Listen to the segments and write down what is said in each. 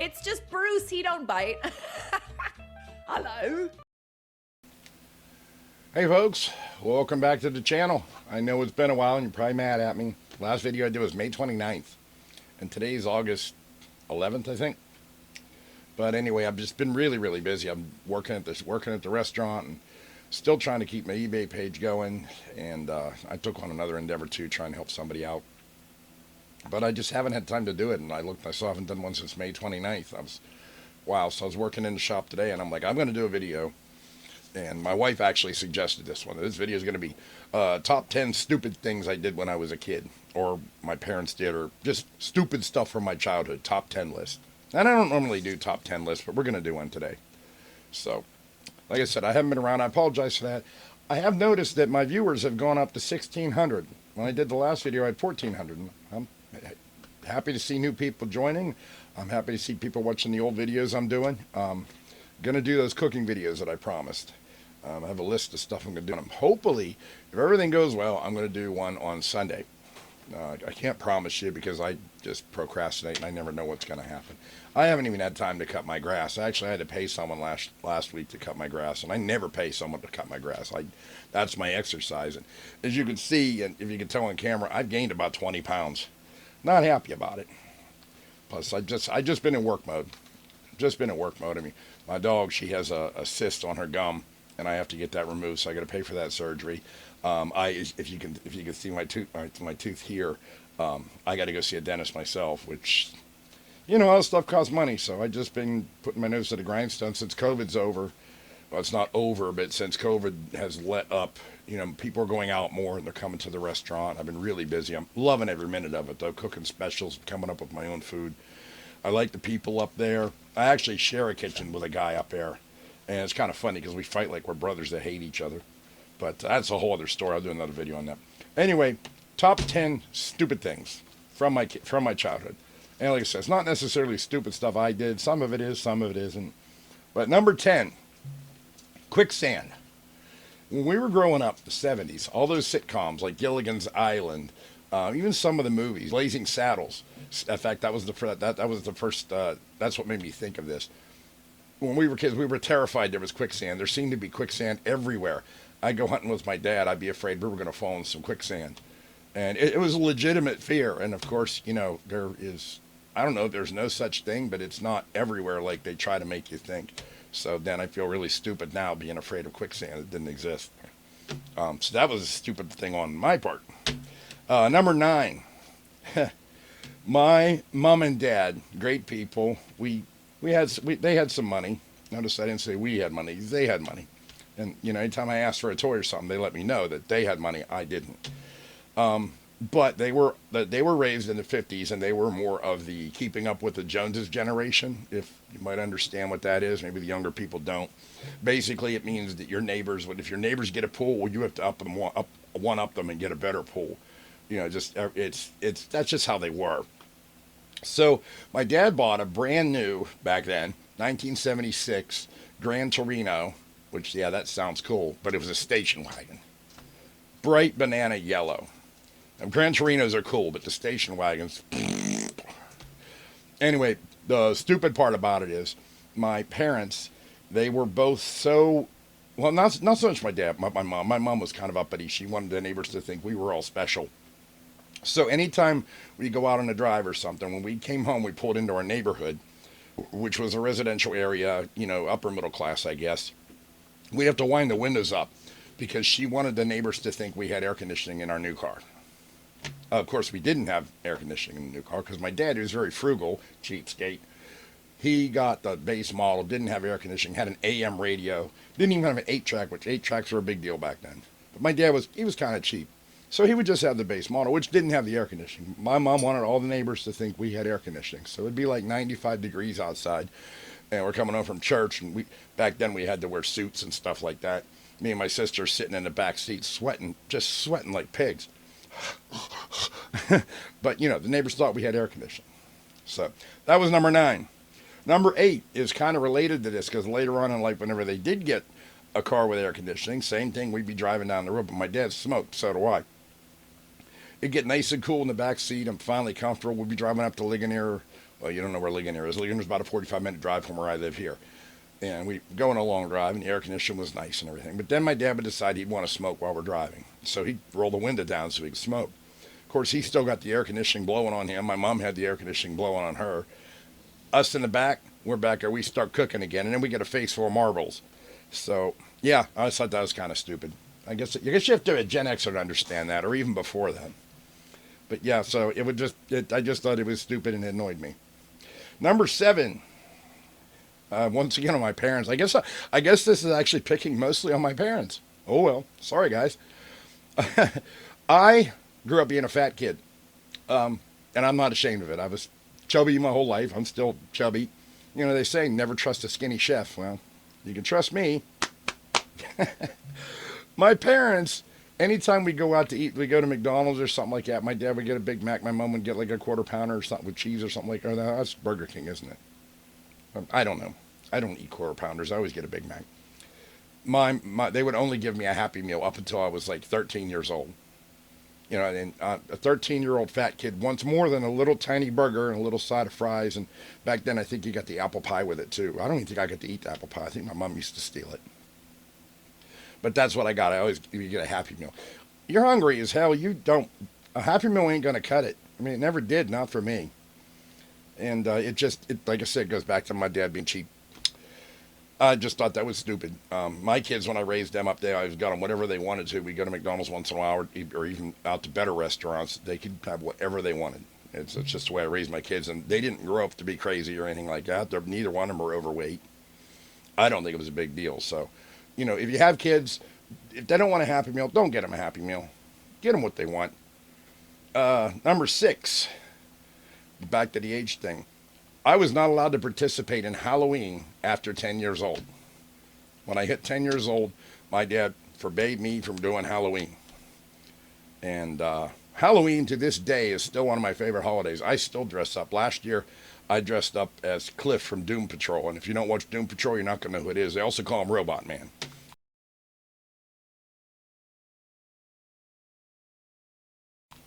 It's just Bruce. He don't bite. Hello. Hey folks, welcome back to the channel. I know it's been a while and you're probably mad at me. Last video I did was May 29th and today's August 11th, I think. But anyway, I've just been really busy. I'm working at the restaurant and still trying to keep my eBay page going, and I took on another endeavor too, trying to help somebody out. But I just haven't had time to do it, and I still haven't done one since May 29th. So I was working in the shop today and I'm like, I'm going to do a video. And my wife actually suggested this one. This video is going to be top 10 stupid things I did when I was a kid, or my parents did, or just stupid stuff from my childhood. Top 10 list. And I don't normally do top 10 lists, but we're going to do one today. So, like I said, I haven't been around. I apologize for that. I have noticed that my viewers have gone up to 1,600. When I did the last video, I had 1,400. I'm happy to see new people joining. I'm happy to see people watching the old videos I'm doing. Going to do those cooking videos that I promised. I have a list of stuff I'm going to do. Hopefully, if everything goes well, I'm going to do one on Sunday. I can't promise you because I just procrastinate and I never know what's going to happen. I haven't even had time to cut my grass. Actually, I had to pay someone last week to cut my grass, and I never pay someone to cut my grass. That's my exercise. And as you can see, and if you can tell on camera, I've gained about 20 pounds. Not happy about it. Plus, I just been in work mode. I mean, my dog, she has a cyst on her gum, and I have to get that removed, so I got to pay for that surgery. If you can see my tooth here, I got to go see a dentist myself, which, you know, all this stuff costs money. So I just been putting my nose to the grindstone since COVID's over. Well, it's not over, but since COVID has let up, you know, people are going out more and they're coming to the restaurant. I've been really busy. I'm loving every minute of it, though. Cooking specials, coming up with my own food. I like the people up there. I actually share a kitchen with a guy up there. And it's kind of funny because we fight like we're brothers that hate each other. But that's a whole other story. I'll do another video on that. Anyway, top 10 stupid things from my childhood. And like I said, it's not necessarily stupid stuff I did. Some of it is, some of it isn't. But number 10, quicksand. When we were growing up, the 70s, all those sitcoms like Gilligan's Island, even some of the movies, Blazing Saddles. In fact, that was the first. That's what made me think of this. When we were kids, we were terrified there was quicksand. There seemed to be quicksand everywhere. I'd go hunting with my dad. I'd be afraid we were going to fall in some quicksand. And it was a legitimate fear. And of course, you know, I don't know, there's no such thing, but it's not everywhere like they try to make you think. So then I feel really stupid now being afraid of quicksand. It didn't exist. So that was a stupid thing on my part. Number 9. My mom and dad, great people. They had some money. Notice I didn't say we had money. They had money. And, you know, anytime I asked for a toy or something, they let me know that they had money. I didn't. But they were raised in the 50s, and they were more of the keeping up with the Joneses generation, if you might understand what that is. Maybe the younger people don't. Basically, it means that if your neighbors get a pool, well, you have to one up them and get a better pool. You know, that's just how they were. So my dad bought a brand new, back then, 1976 Gran Torino, which, yeah, that sounds cool, but it was a station wagon. Bright banana yellow. Now, Gran Torinos are cool, but the station wagons... Anyway, the stupid part about it is my parents, they were both so... Well, not so much my dad, my mom. My mom was kind of uppity. She wanted the neighbors to think we were all special. So anytime we go out on a drive or something, when we came home, we pulled into our neighborhood, which was a residential area, you know, upper middle class, I guess. We'd have to wind the windows up because she wanted the neighbors to think we had air conditioning in our new car. Of course, we didn't have air conditioning in the new car because my dad, who was very frugal, cheapskate, he got the base model, didn't have air conditioning, had an AM radio, didn't even have an 8-track, which 8-tracks were a big deal back then. But my dad was kind of cheap. So he would just have the base model, which didn't have the air conditioning. My mom wanted all the neighbors to think we had air conditioning. So it'd be like 95 degrees outside. And we're coming home from church. And back then we had to wear suits and stuff like that. Me and my sister sitting in the back seat just sweating like pigs. But, you know, the neighbors thought we had air conditioning. So that was number 9. Number 8 is kind of related to this because later on in life, whenever they did get a car with air conditioning, same thing, we'd be driving down the road. But my dad smoked, so do I. It'd get nice and cool in the back seat. I'm finally comfortable. We'd be driving up to Ligonier Well, you don't know where Ligonier is. Ligonier's about a 45-minute drive from where I live here. And we go on a long drive, and the air conditioning was nice and everything. But then my dad would decide he'd want to smoke while we're driving. So he'd roll the window down so he could smoke. Of course, he still got the air conditioning blowing on him. My mom had the air conditioning blowing on her. Us in the back, we're back there. We start cooking again, and then we get a face full of marbles. So, yeah, I always thought that was kind of stupid. I guess you have to be a Gen Xer to understand that, or even before then. But, yeah, so I just thought it was stupid and it annoyed me. Number 7. Once again on my parents. I guess this is actually picking mostly on my parents. Oh well, sorry guys. I grew up being a fat kid, and I'm not ashamed of it. I was chubby my whole life. I'm still chubby. You know, they say never trust a skinny chef. Well, you can trust me. My parents, anytime we go out to eat, we go to McDonald's or something like that. My dad would get a Big Mac. My mom would get like a quarter pounder or something with cheese or something like that. That's Burger King, isn't it? I don't know. I don't eat quarter pounders. I always get a Big Mac. They would only give me a Happy Meal up until I was like 13 years old. You know, and a 13-year-old fat kid wants more than a little tiny burger and a little side of fries. And back then, I think you got the apple pie with it too. I don't even think I got to eat the apple pie. I think my mom used to steal it. But that's what I got. You get a Happy Meal. You're hungry as hell. A Happy Meal ain't gonna cut it. I mean, it never did. Not for me. And like I said, goes back to my dad being cheap. I just thought that was stupid. My kids, when I raised them up there, I got them whatever they wanted to. We go to McDonald's once in a while, or even out to better restaurants. They could have whatever they wanted. It's just the way I raised my kids, and they didn't grow up to be crazy or anything like that. Neither one of them were overweight. I don't think it was a big deal. So, you know, if you have kids, if they don't want a Happy Meal, don't get them a Happy Meal. Get them what they want. Number 6. Back to the age thing. I was not allowed to participate in Halloween after 10 years old. When I hit 10 years old, my dad forbade me from doing Halloween. And Halloween to this day is still one of my favorite holidays. I still dress up. Last year, I dressed up as Cliff from Doom Patrol. And if you don't watch Doom Patrol, you're not going to know who it is. They also call him Robot Man.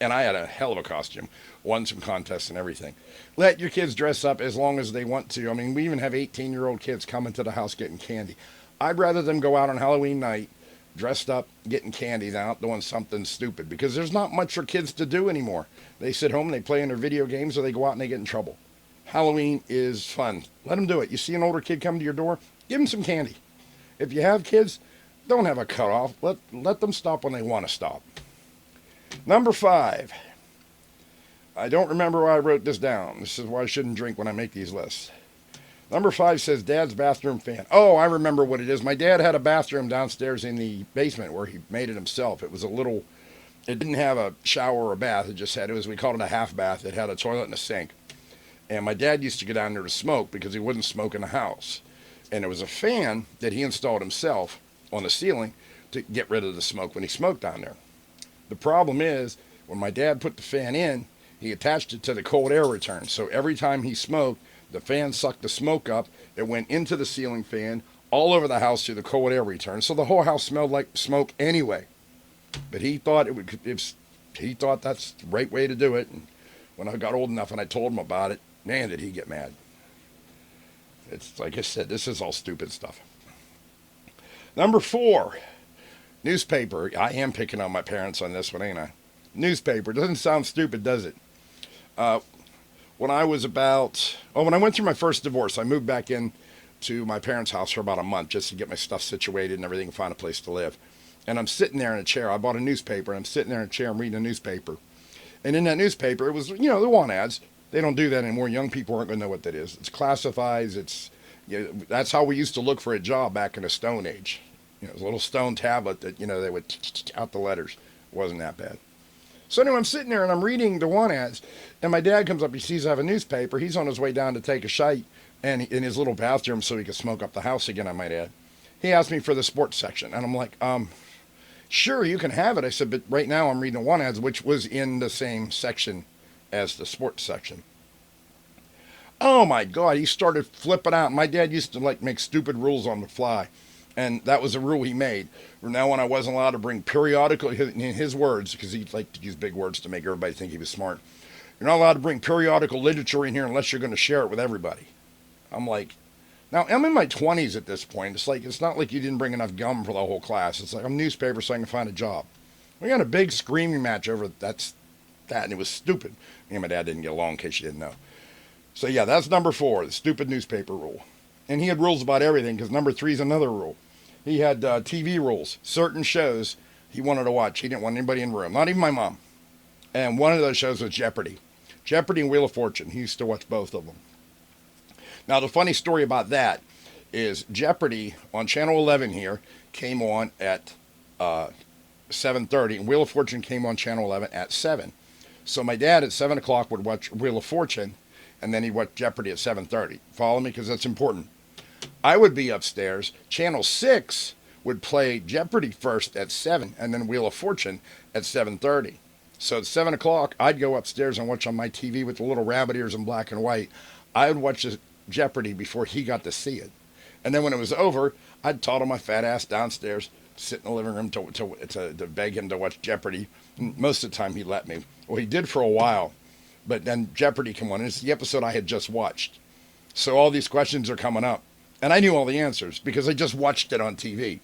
And I had a hell of a costume, won some contests and everything. Let your kids dress up as long as they want to. I mean, we even have 18-year-old kids coming to the house getting candy. I'd rather them go out on Halloween night, dressed up, getting candy, than out doing something stupid, because there's not much for kids to do anymore. They sit home and they play in their video games, or they go out and they get in trouble. Halloween is fun. Let them do it. You see an older kid come to your door, give them some candy. If you have kids, don't have a cutoff. Let them stop when they want to stop. Number 5. I don't remember why I wrote this down. This is why I shouldn't drink when I make these lists. Number 5 says Dad's bathroom fan. Oh, I remember what it is. My dad had a bathroom downstairs in the basement where he made it himself. It didn't have a shower or a bath. We called it a half bath. It had a toilet and a sink. And my dad used to go down there to smoke because he wouldn't smoke in the house. And there was a fan that he installed himself on the ceiling to get rid of the smoke when he smoked down there. The problem is, when my dad put the fan in, he attached it to the cold air return. So every time he smoked, the fan sucked the smoke up. It went into the ceiling fan, all over the house through the cold air return. So the whole house smelled like smoke anyway. But he thought he thought that's the right way to do it. And when I got old enough and I told him about it, man, did he get mad. It's like I said, this is all stupid stuff. Number 4. Newspaper. I am picking on my parents on this one, ain't I? Newspaper. Doesn't sound stupid, does it? When I went through my first divorce, I moved back in to my parents' house for about a month just to get my stuff situated and everything and find a place to live. And I'm sitting there in a chair. I bought a newspaper, and I'm sitting there in a chair. I'm reading a newspaper. And in that newspaper, it was, the want ads. They don't do that anymore. Young people aren't going to know what that is. It's classifieds. That's how we used to look for a job back in the Stone Age. It was a little stone tablet that, they would out the letters. It wasn't that bad. So anyway, I'm sitting there and I'm reading the want ads, and my dad comes up. He sees I have a newspaper. He's on his way down to take a shite and in his little bathroom so he could smoke up the house again, I might add. He asked me for the sports section, and I'm like, sure, you can have it. I said, but right now I'm reading the want ads, which was in the same section as the sports section. Oh my God, he started flipping out. My dad used to make stupid rules on the fly. And that was a rule he made. From now on, I wasn't allowed to bring periodical, in his words, because he liked to use big words to make everybody think he was smart. You're not allowed to bring periodical literature in here unless you're going to share it with everybody. I'm like, now I'm in my 20s at this point. It's like, it's not like you didn't bring enough gum for the whole class. It's like I'm newspaper so I can find a job. We got a big screaming match over that, and it was stupid. Me and my dad didn't get along, in case you didn't know. So yeah, that's number 4, the stupid newspaper rule. And he had rules about everything, because number 3 is another rule. He had TV rules. Certain shows he wanted to watch. He didn't want anybody in the room, not even my mom. And one of those shows was Jeopardy. Jeopardy and Wheel of Fortune. He used to watch both of them. Now, the funny story about that is Jeopardy on Channel 11 here came on at 7:30, and Wheel of Fortune came on Channel 11 at 7. So my dad at 7 o'clock would watch Wheel of Fortune, and then he'd watch Jeopardy at 7:30. Follow me? Because that's important. I would be upstairs. Channel 6 would play Jeopardy first at 7, and then Wheel of Fortune at 7:30. So at 7 o'clock, I'd go upstairs and watch on my TV with the little rabbit ears in black and white. I would watch Jeopardy before he got to see it. And then when it was over, I'd toddle my fat ass downstairs, sit in the living room to beg him to watch Jeopardy. And most of the time, he let me. Well, he did for a while. But then Jeopardy came on, and it's the episode I had just watched. So all these questions are coming up. And I knew all the answers because I just watched it on TV.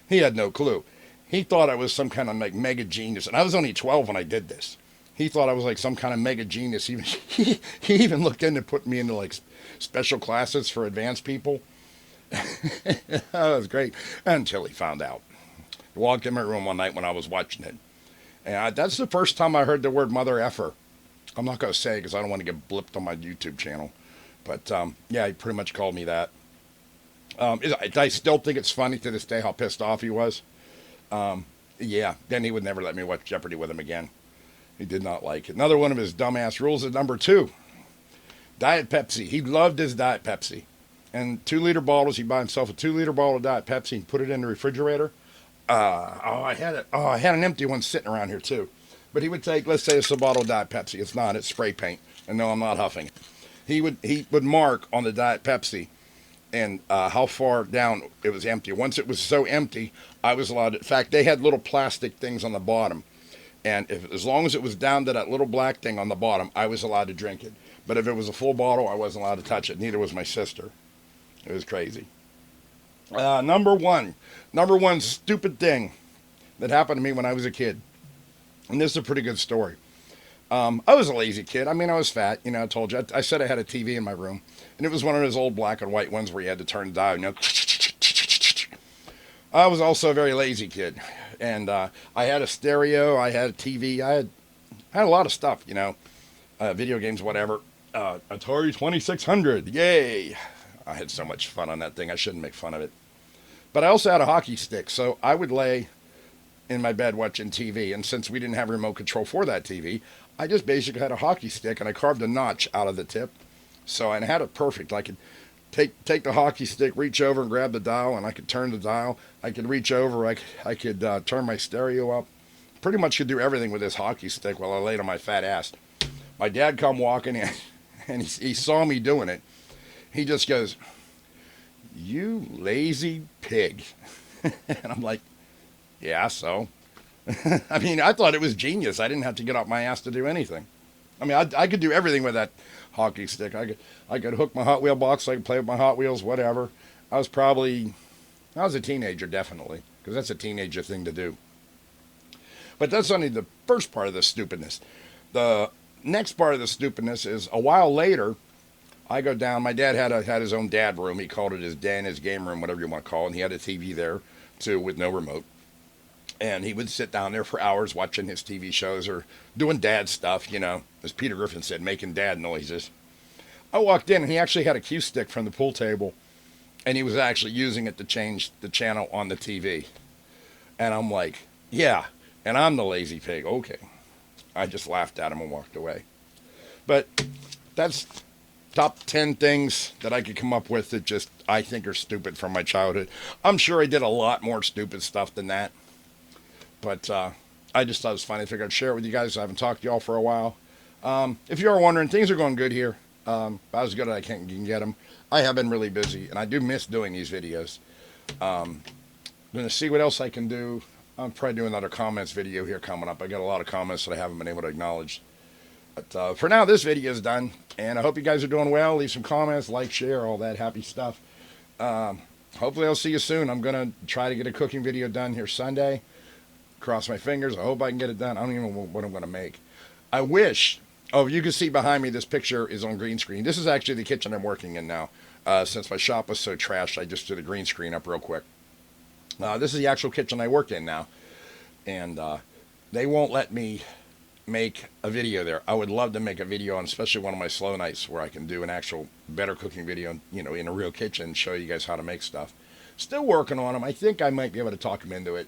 He had no clue. He thought I was some kind of like mega genius. And I was only 12 when I did this. He thought I was like some kind of mega genius. He even looked into putting me into like special classes for advanced people. That was great. Until he found out. He walked in my room one night when I was watching it. And that's the first time I heard the word mother effer. I'm not going to say because I don't want to get blipped on my YouTube channel. But yeah, he pretty much called me that. I still think it's funny to this day how pissed off he was. Yeah, then he would never let me watch Jeopardy with him again. He did not like it. Another one of his dumbass rules is number 2. Diet Pepsi. He loved his Diet Pepsi. And 2-liter bottles, he'd buy himself a 2-liter bottle of Diet Pepsi and put it in the refrigerator. I had it. Oh, I had an empty one sitting around here too. But he would take, let's say it's a bottle of Diet Pepsi. It's not, it's spray paint. And no, I'm not huffing it. He would mark on the Diet Pepsi and how far down it was empty. Once it was so empty, I was allowed to, in fact, they had little plastic things on the bottom. And as long as it was down to that little black thing on the bottom, I was allowed to drink it. But if it was a full bottle, I wasn't allowed to touch it. Neither was my sister. It was crazy. Number one stupid thing that happened to me when I was a kid. And this is a pretty good story. I was a lazy kid. I mean, I was fat. You know, I told you. I said I had a TV in my room. And it was one of those old black and white ones where you had to turn the dial, you know. I was also a very lazy kid. And I had a stereo. I had a TV. I had a lot of stuff, you know. Video games, whatever. Atari 2600. Yay. I had so much fun on that thing. I shouldn't make fun of it. But I also had a hockey stick. So I would lay in my bed watching TV. And since we didn't have a remote control for that TV, I just basically had a hockey stick. And I carved a notch out of the tip. So I had it perfect. I could take the hockey stick, reach over and grab the dial. And I could turn the dial. I could reach over. I could turn my stereo up. Pretty much could do everything with this hockey stick while I laid on my fat ass. My dad come walking in. And he saw me doing it. He just goes, "You lazy pig." And I'm like, yeah, so. I mean, I thought it was genius. I didn't have to get off my ass to do anything. I mean, I could do everything with that hockey stick. I could hook my Hot Wheel box. I could play with my Hot Wheels, whatever. I was a teenager, definitely, because that's a teenager thing to do. But that's only the first part of the stupidness. The next part of the stupidness is a while later, I go down. My dad had his own dad room. He called it his den, his game room, whatever you want to call it. And he had a TV there, too, with no remote. And he would sit down there for hours watching his TV shows or doing dad stuff, you know, as Peter Griffin said, making dad noises. I walked in, and he actually had a cue stick from the pool table, and he was actually using it to change the channel on the TV. And I'm like, yeah, and I'm the lazy pig. Okay. I just laughed at him and walked away. But that's top 10 things that I could come up with that just I think are stupid from my childhood. I'm sure I did a lot more stupid stuff than that. But I just thought it was funny. I figured I'd share it with you guys. I haven't talked to y'all for a while. If you are wondering, things are going good here. About as good as I can get them. I have been really busy, and I do miss doing these videos. I'm going to see what else I can do. I'll probably do another comments video here coming up. I got a lot of comments that I haven't been able to acknowledge. But for now, this video is done, and I hope you guys are doing well. Leave some comments, like, share, all that happy stuff. Hopefully I'll see you soon. I'm going to try to get a cooking video done here Sunday. Cross my fingers. I hope I can get it done. I don't even know what I'm going to make. I wish... Oh, you can see behind me, this picture is on green screen. This is actually the kitchen I'm working in now. Since my shop was so trashed, I just did a green screen up real quick. This is the actual kitchen I work in now. And they won't let me make a video there. I would love to make a video on especially one of my slow nights where I can do an actual better cooking video, you know, in a real kitchen, show you guys how to make stuff. Still working on them. I think I might be able to talk them into it.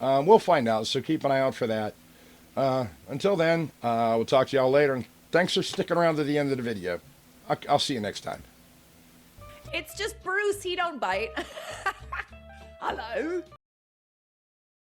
We'll find out, so keep an eye out for that. Until then, we'll talk to y'all later, and thanks for sticking around to the end of the video. I'll see you next time. It's just Bruce. He don't bite. Hello.